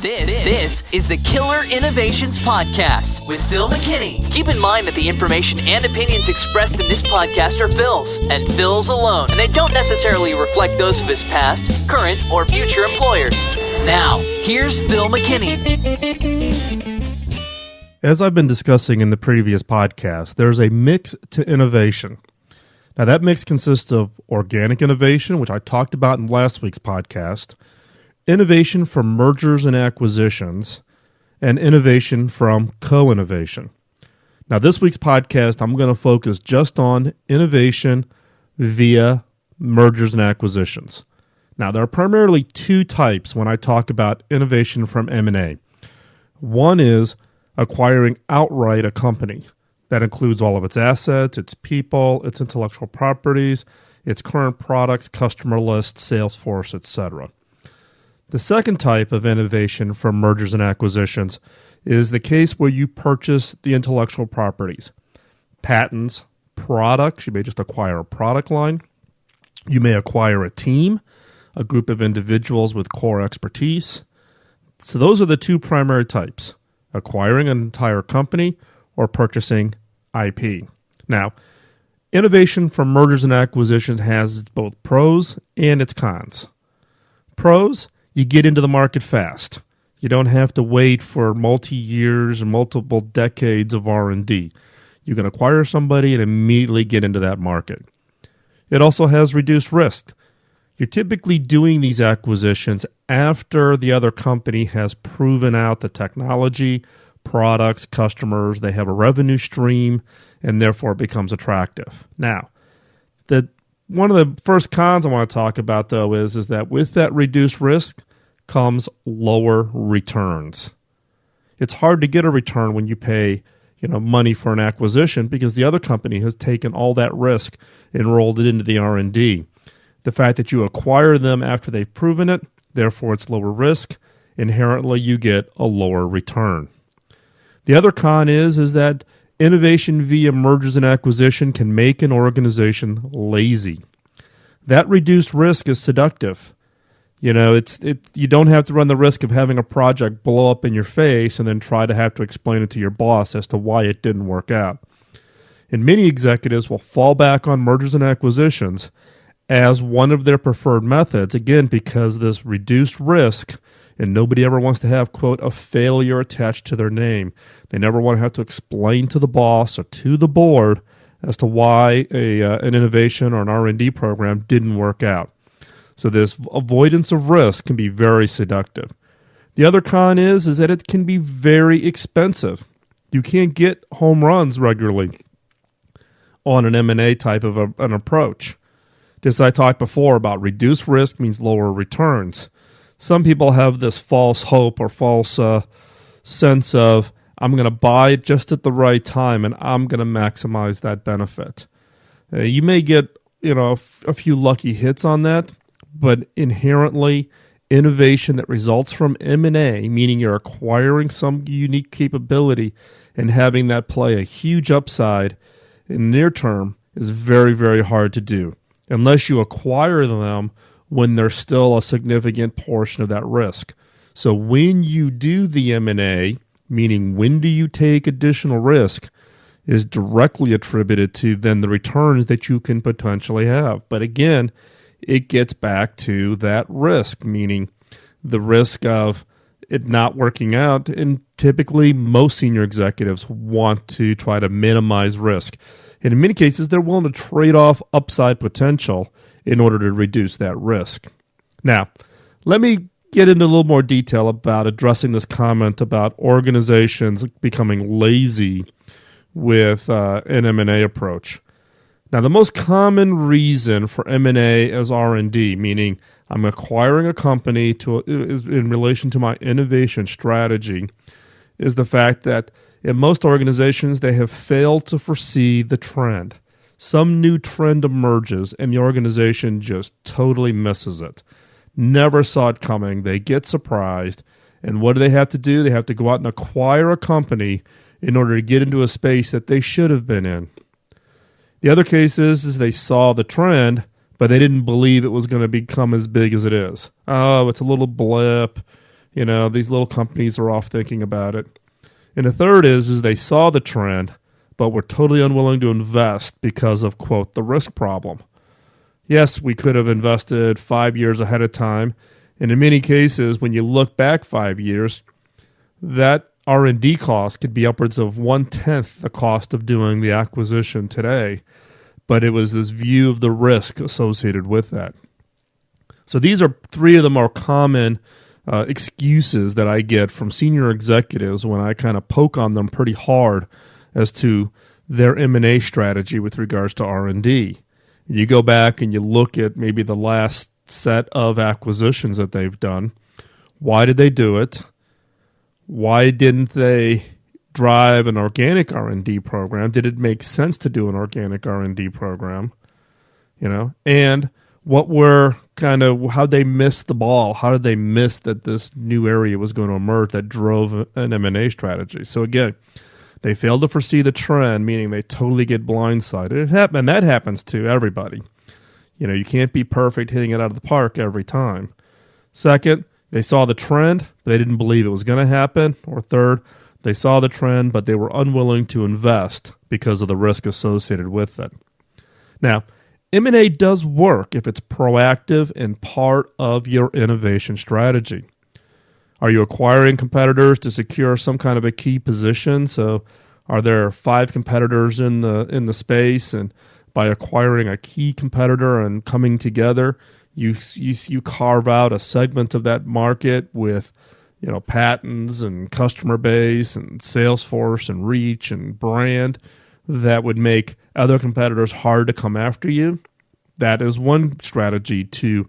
This is the Killer Innovations Podcast with Phil McKinney. Keep in mind that the information and opinions expressed in this podcast are Phil's, and Phil's alone, and they don't necessarily reflect those of his past, current, or future employers. Now, here's Phil McKinney. As I've been discussing in the previous podcast, there's a mix to innovation. Now, that mix consists of organic innovation, which I talked about in last week's podcast, innovation from mergers and acquisitions, and innovation from co-innovation. Now, this week's podcast, I'm going to focus just on innovation via mergers and acquisitions. Now, there are primarily two types when I talk about innovation from M&A. One is acquiring outright a company. That includes all of its assets, its people, its intellectual properties, its current products, customer list, sales force, etc. The second type of innovation from mergers and acquisitions is the case where you purchase the intellectual properties, patents, products. You may just acquire a product line. You may acquire a team, a group of individuals with core expertise. So those are the two primary types, acquiring an entire company or purchasing IP. Now, innovation from mergers and acquisitions has both pros and its cons. Pros: you get into the market fast. You don't have to wait for multi-years and multiple decades of R&D. You can acquire somebody and immediately get into that market. It also has reduced risk. You're typically doing these acquisitions after the other company has proven out the technology, products, customers, they have a revenue stream, and therefore it becomes attractive. Now, one of the first cons I want to talk about, though, is that with that reduced risk comes lower returns. It's hard to get a return when you pay money for an acquisition because the other company has taken all that risk and rolled it into the R&D. The fact that you acquire them after they've proven it, therefore it's lower risk, inherently you get a lower return. The other con is that innovation via mergers and acquisition can make an organization lazy. That reduced risk is seductive. You don't have to run the risk of having a project blow up in your face and then try to have to explain it to your boss as to why it didn't work out. And many executives will fall back on mergers and acquisitions as one of their preferred methods, again, because this reduced risk, and nobody ever wants to have, quote, a failure attached to their name. They never want to have to explain to the boss or to the board as to why an innovation or an R&D program didn't work out. So this avoidance of risk can be very seductive. The other con is that it can be very expensive. You can't get home runs regularly on an M&A type of an approach. Just as I talked before about reduced risk means lower returns. Some people have this false hope or false sense of, I'm going to buy it just at the right time and I'm going to maximize that benefit. You may get a few lucky hits on that, but inherently innovation that results from M&A, meaning you're acquiring some unique capability and having that play a huge upside in the near term, is very, very hard to do unless you acquire them when there's still a significant portion of that risk. So when you do the M&A, meaning when do you take additional risk, is directly attributed to then the returns that you can potentially have. But again, it gets back to that risk, meaning the risk of it not working out. And typically, most senior executives want to try to minimize risk. And in many cases, they're willing to trade off upside potential in order to reduce that risk. Now, let me get into a little more detail about addressing this comment about organizations becoming lazy with an M&A approach. Now, the most common reason for M&A as R&D, meaning I'm acquiring a company is in relation to my innovation strategy, is the fact that in most organizations, they have failed to foresee the trend. Some new trend emerges, and the organization just totally misses it. Never saw it coming. They get surprised. And what do they have to do? They have to go out and acquire a company in order to get into a space that they should have been in. The other case is they saw the trend, but they didn't believe it was going to become as big as it is. Oh, it's a little blip. These little companies are off thinking about it. And the third is they saw the trend, but were totally unwilling to invest because of, quote, the risk problem. Yes, we could have invested 5 years ahead of time. And in many cases, when you look back 5 years, that R&D cost could be upwards of 1/10 the cost of doing the acquisition today. But it was this view of the risk associated with that. So these are three of the more common excuses that I get from senior executives when I kind of poke on them pretty hard as to their M&A strategy with regards to R&D. You go back and you look at maybe the last set of acquisitions that they've done. Why did they do it? Why didn't they drive an organic R&D program? Did it make sense to do an organic R&D program? And what were how'd they miss the ball? How did they miss that this new area was going to emerge that drove an M&A strategy? So again, they failed to foresee the trend, meaning they totally get blindsided. And that happens to everybody. You can't be perfect hitting it out of the park every time. Second, they saw the trend, but they didn't believe it was going to happen. Or third, they saw the trend, but they were unwilling to invest because of the risk associated with it. Now, M&A does work if it's proactive and part of your innovation strategy. Are you acquiring competitors to secure some kind of a key position? So are there 5 competitors in the space, and by acquiring a key competitor and coming together, you carve out a segment of that market with patents and customer base and sales force and reach and brand that would make other competitors hard to come after you? That is one strategy to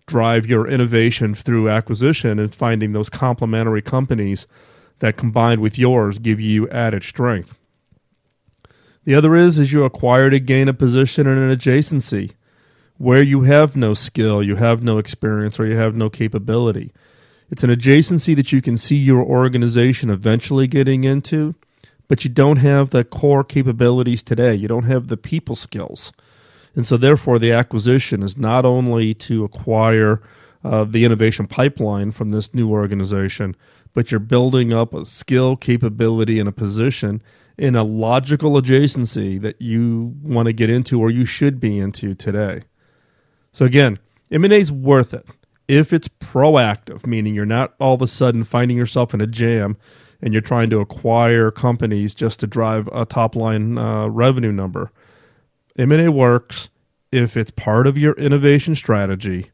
drive your innovation through acquisition and finding those complementary companies that combined with yours give you added strength. The other is you acquire to gain a position in an adjacency where you have no skill, you have no experience, or you have no capability. It's an adjacency that you can see your organization eventually getting into, but you don't have the core capabilities today. You don't have the people skills. And so therefore the acquisition is not only to acquire the innovation pipeline from this new organization, but you're building up a skill, capability, and a position in a logical adjacency that you want to get into or you should be into today. So again, M&A is worth it if it's proactive, meaning you're not all of a sudden finding yourself in a jam and you're trying to acquire companies just to drive a top-line revenue number. M&A works if it's part of your innovation strategy,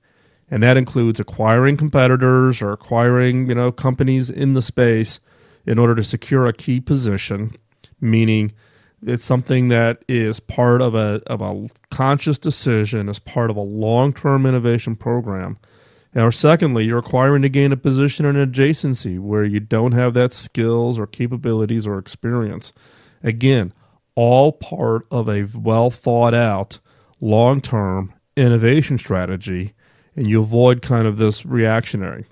and that includes acquiring competitors or acquiring companies in the space in order to secure a key position, meaning it's something that is part of a conscious decision as part of a long-term innovation program. Or secondly, you're acquiring to gain a position in an adjacency where you don't have that skills or capabilities or experience. Again, all part of a well-thought-out, long-term innovation strategy, and you avoid kind of this reactionary.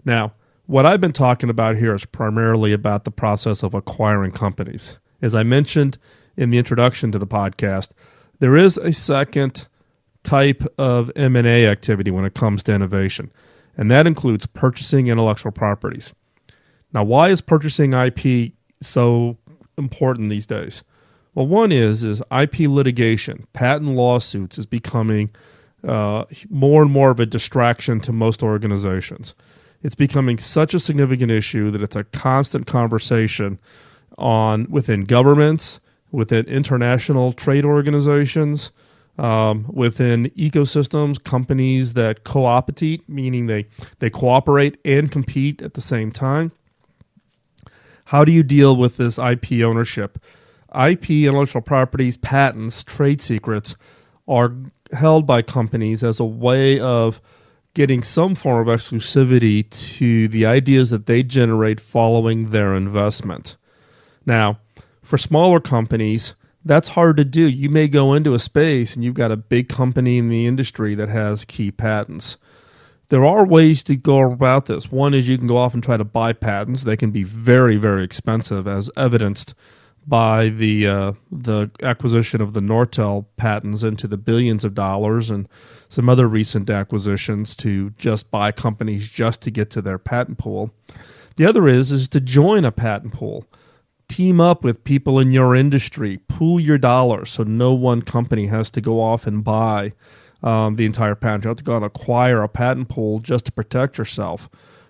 Now, what I've been talking about here is primarily about the process of acquiring companies. As I mentioned in the introduction to the podcast, there is a second type of M&A activity when it comes to innovation, and that includes purchasing intellectual properties. Now, why is purchasing IP so important these days? Well, one is IP litigation, patent lawsuits is becoming more and more of a distraction to most organizations. It's becoming such a significant issue that it's a constant conversation within governments, within international trade organizations, within ecosystems, companies that co-opete, meaning they cooperate and compete at the same time. How do you deal with this IP ownership? IP, intellectual properties, patents, trade secrets are held by companies as a way of getting some form of exclusivity to the ideas that they generate following their investment. Now, for smaller companies, that's hard to do. You may go into a space and you've got a big company in the industry that has key patents. There are ways to go about this. One is you can go off and try to buy patents. They can be very, very expensive, as evidenced by the acquisition of the Nortel patents into the billions of dollars, and some other recent acquisitions to just buy companies just to get to their patent pool. The other is to join a patent pool. Team up with people in your industry. Pool your dollars so no one company has to go off and buy the entire patent. You have to go out and acquire a patent pool just to protect yourself,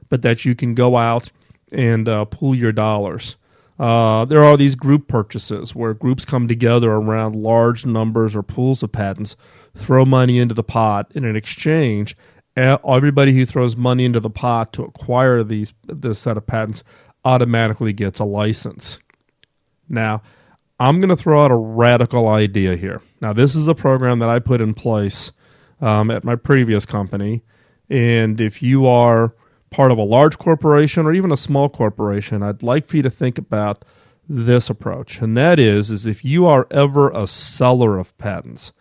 but that you can go out and pool your dollars. There are these group purchases where groups come together around large numbers or pools of patents, throw money into the pot, and in exchange, everybody who throws money into the pot to acquire this set of patents automatically gets a license. Now, I'm going to throw out a radical idea here. Now, this is a program that I put in place at my previous company, and if you are part of a large corporation or even a small corporation, I'd like for you to think about this approach, and that is if you are ever a seller of patents,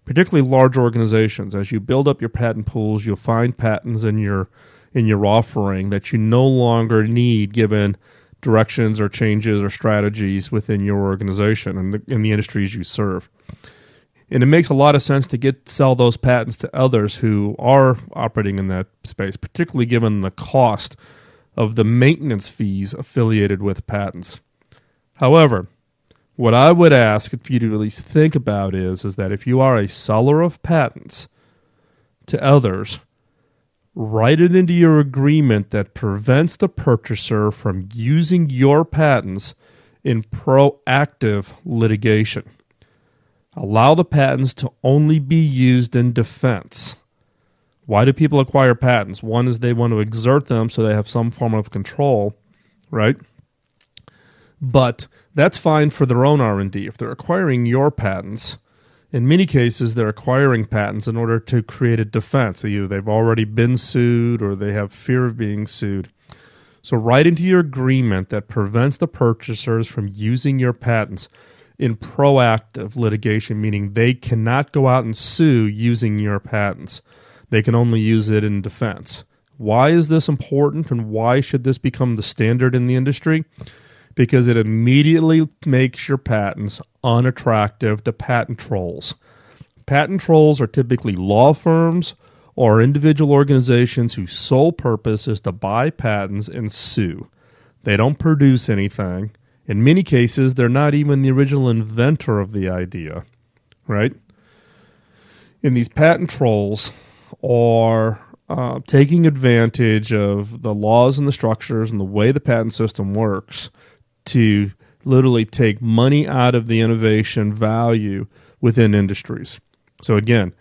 particularly large organizations, as you build up your patent pools, you'll find patents in your offering that you no longer need given directions or changes or strategies within your organization and in the industries you serve. And it makes a lot of sense to sell those patents to others who are operating in that space, particularly given the cost of the maintenance fees affiliated with patents. However, what I would ask for you to at least think about is that if you are a seller of patents to others, write it into your agreement that prevents the purchaser from using your patents in proactive litigation. Allow the patents to only be used in defense. Why do people acquire patents? One is they want to exert them so they have some form of control, right? But that's fine for their own R&D. If they're acquiring your patents, in many cases, they're acquiring patents in order to create a defense. Either they've already been sued or they have fear of being sued. So write into your agreement that prevents the purchasers from using your patents in proactive litigation, meaning they cannot go out and sue using your patents. They can only use it in defense. Why is this important, and why should this become the standard in the industry? Because it immediately makes your patents unattractive to patent trolls. Patent trolls are typically law firms or individual organizations whose sole purpose is to buy patents and sue. They don't produce anything. In many cases, they're not even the original inventor of the idea, right? And these patent trolls are taking advantage of the laws and the structures and the way the patent system works to literally take money out of the innovation value within industries. So again,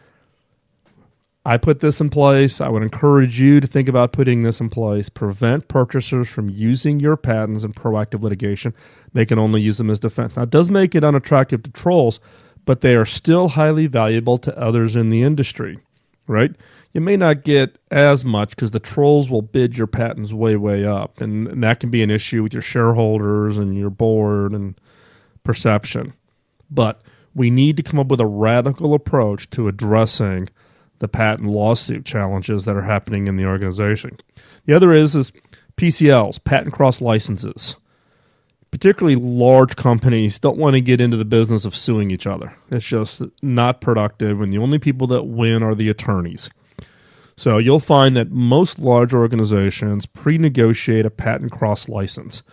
I put this in place. I would encourage you to think about putting this in place. Prevent purchasers from using your patents in proactive litigation. They can only use them as defense. Now, it does make it unattractive to trolls, but they are still highly valuable to others in the industry, right? You may not get as much because the trolls will bid your patents way, way up, and that can be an issue with your shareholders and your board and perception. But we need to come up with a radical approach to addressing the patent lawsuit challenges that are happening in the organization. The other is PCLs, patent cross licenses. Particularly large companies don't want to get into the business of suing each other. It's just not productive, and the only people that win are the attorneys. So you'll find that most large organizations pre-negotiate a patent cross license.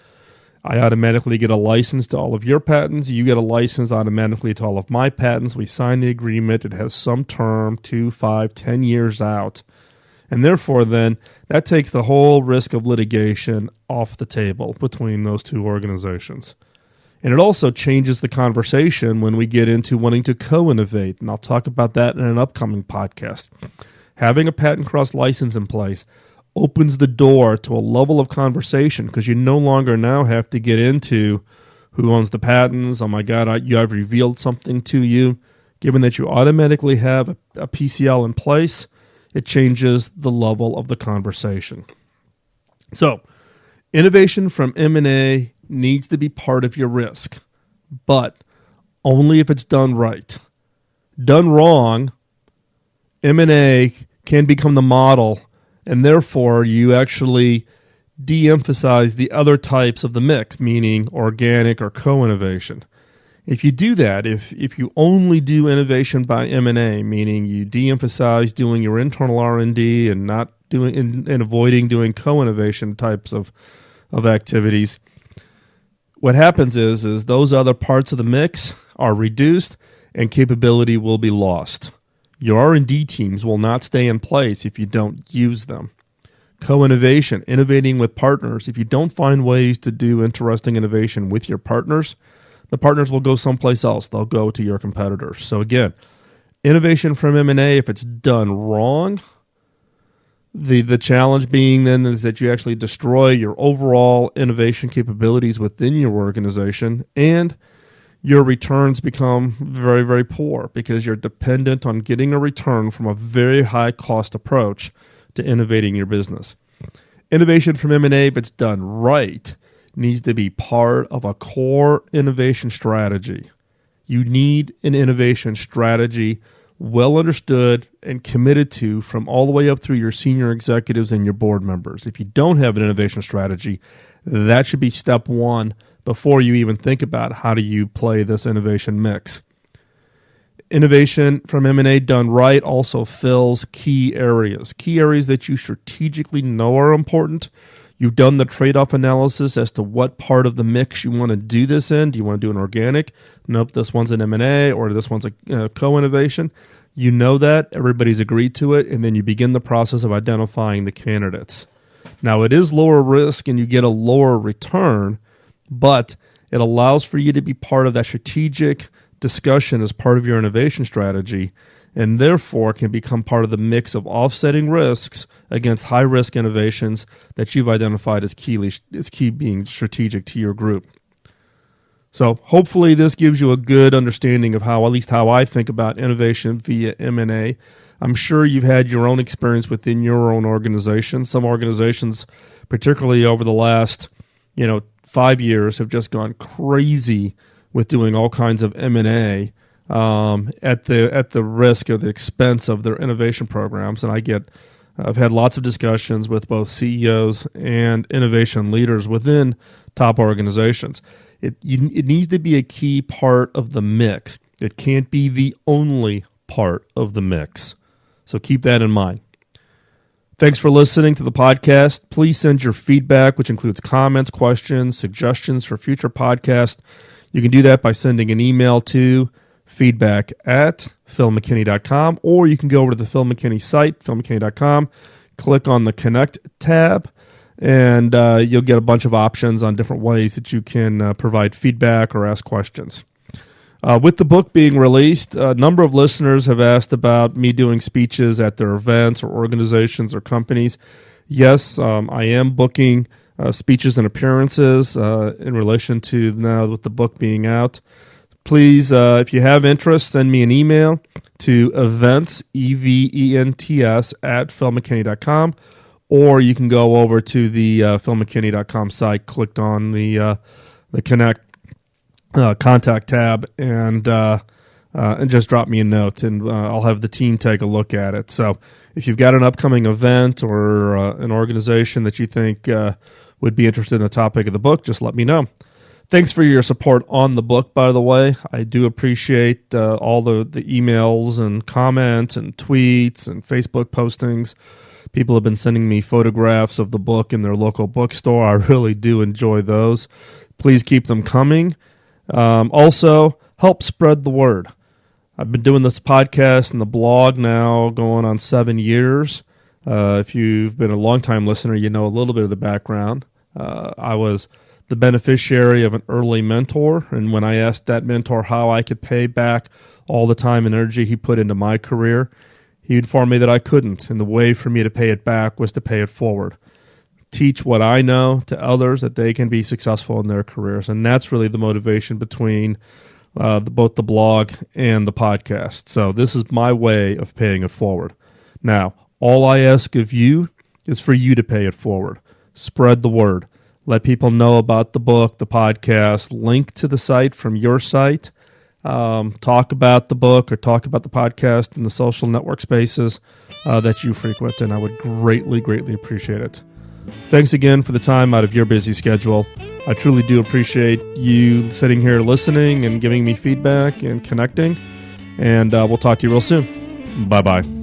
I automatically get a license to all of your patents. You get a license automatically to all of my patents. We sign the agreement. It has some term, 2, 5, 10 years out. And therefore, then, that takes the whole risk of litigation off the table between those two organizations. And it also changes the conversation when we get into wanting to co-innovate. And I'll talk about that in an upcoming podcast. Having a patent cross license in place opens the door to a level of conversation because you no longer now have to get into who owns the patents. Oh my God, I've revealed something to you. Given that you automatically have a PCL in place, it changes the level of the conversation. So, innovation from M&A needs to be part of your risk, but only if it's done right. Done wrong, M&A can become the model, and therefore you actually de-emphasize the other types of the mix, meaning organic or co-innovation. If you do that, if you only do innovation by M&A, meaning you de-emphasize doing your internal R&D and not doing and avoiding doing co-innovation types of activities, what happens is those other parts of the mix are reduced and capability will be lost. Your R&D teams will not stay in place if you don't use them. Co-innovation, innovating with partners. If you don't find ways to do interesting innovation with your partners, the partners will go someplace else. They'll go to your competitors. So again, innovation from M&A, if it's done wrong, the challenge being then is that you actually destroy your overall innovation capabilities within your organization, and your returns become very, very poor because you're dependent on getting a return from a very high cost approach to innovating your business. Innovation from M&A, if it's done right, needs to be part of a core innovation strategy. You need an innovation strategy well understood and committed to from all the way up through your senior executives and your board members. If you don't have an innovation strategy, that should be step one before you even think about how do you play this innovation mix. Innovation from M&A done right also fills key areas that you strategically know are important. You've done the trade-off analysis as to what part of the mix you want to do this in. Do you want to do an organic? Nope, this one's an M&A, or this one's a co-innovation. You know that. Everybody's agreed to it, and then you begin the process of identifying the candidates. Now, it is lower risk, and you get a lower return, but it allows for you to be part of that strategic discussion as part of your innovation strategy, and therefore can become part of the mix of offsetting risks against high-risk innovations that you've identified as key being strategic to your group. So hopefully this gives you a good understanding of how I think about innovation via M&A. I'm sure you've had your own experience within your own organization. Some organizations, particularly over the last 5 years, have just gone crazy with doing all kinds of M&A at the risk or the expense of their innovation programs. And I've had lots of discussions with both CEOs and innovation leaders within top organizations. It needs to be a key part of the mix. It can't be the only part of the mix. So keep that in mind. Thanks for listening to the podcast. Please send your feedback, which includes comments, questions, suggestions for future podcasts. You can do that by sending an email to feedback@philmckinney.com, or you can go over to the Phil McKinney site, philmckinney.com, click on the Connect tab, and you'll get a bunch of options on different ways that you can provide feedback or ask questions. With the book being released, a number of listeners have asked about me doing speeches at their events or organizations or companies. Yes, I am booking speeches and appearances in relation to now with the book being out. Please, if you have interest, send me an email to events, events, @philmckinney.com, or you can go over to the philmckinney.com site, click on the Connect contact tab, and just drop me a note, and I'll have the team take a look at it. So if you've got an upcoming event or an organization that you think would be interested in the topic of the book, just let me know. Thanks for your support on the book, by the way. I do appreciate all the emails and comments and tweets and Facebook postings. People have been sending me photographs of the book in their local bookstore. I really do enjoy those. Please keep them coming. Also, help spread the word. I've been doing this podcast and the blog now going on 7 years. If you've been a long-time listener, you know a little bit of the background. I was the beneficiary of an early mentor, and when I asked that mentor how I could pay back all the time and energy he put into my career, he informed me that I couldn't, and the way for me to pay it back was to pay it forward. Teach what I know to others that they can be successful in their careers, and that's really the motivation between both the blog and the podcast. So this is my way of paying it forward. Now, all I ask of you is for you to pay it forward. Spread the word. Let people know about the book, the podcast, link to the site from your site. Talk about the book or talk about the podcast in the social network spaces that you frequent, and I would greatly, greatly appreciate it. Thanks again for the time out of your busy schedule. I truly do appreciate you sitting here listening and giving me feedback and connecting. And we'll talk to you real soon. Bye-bye.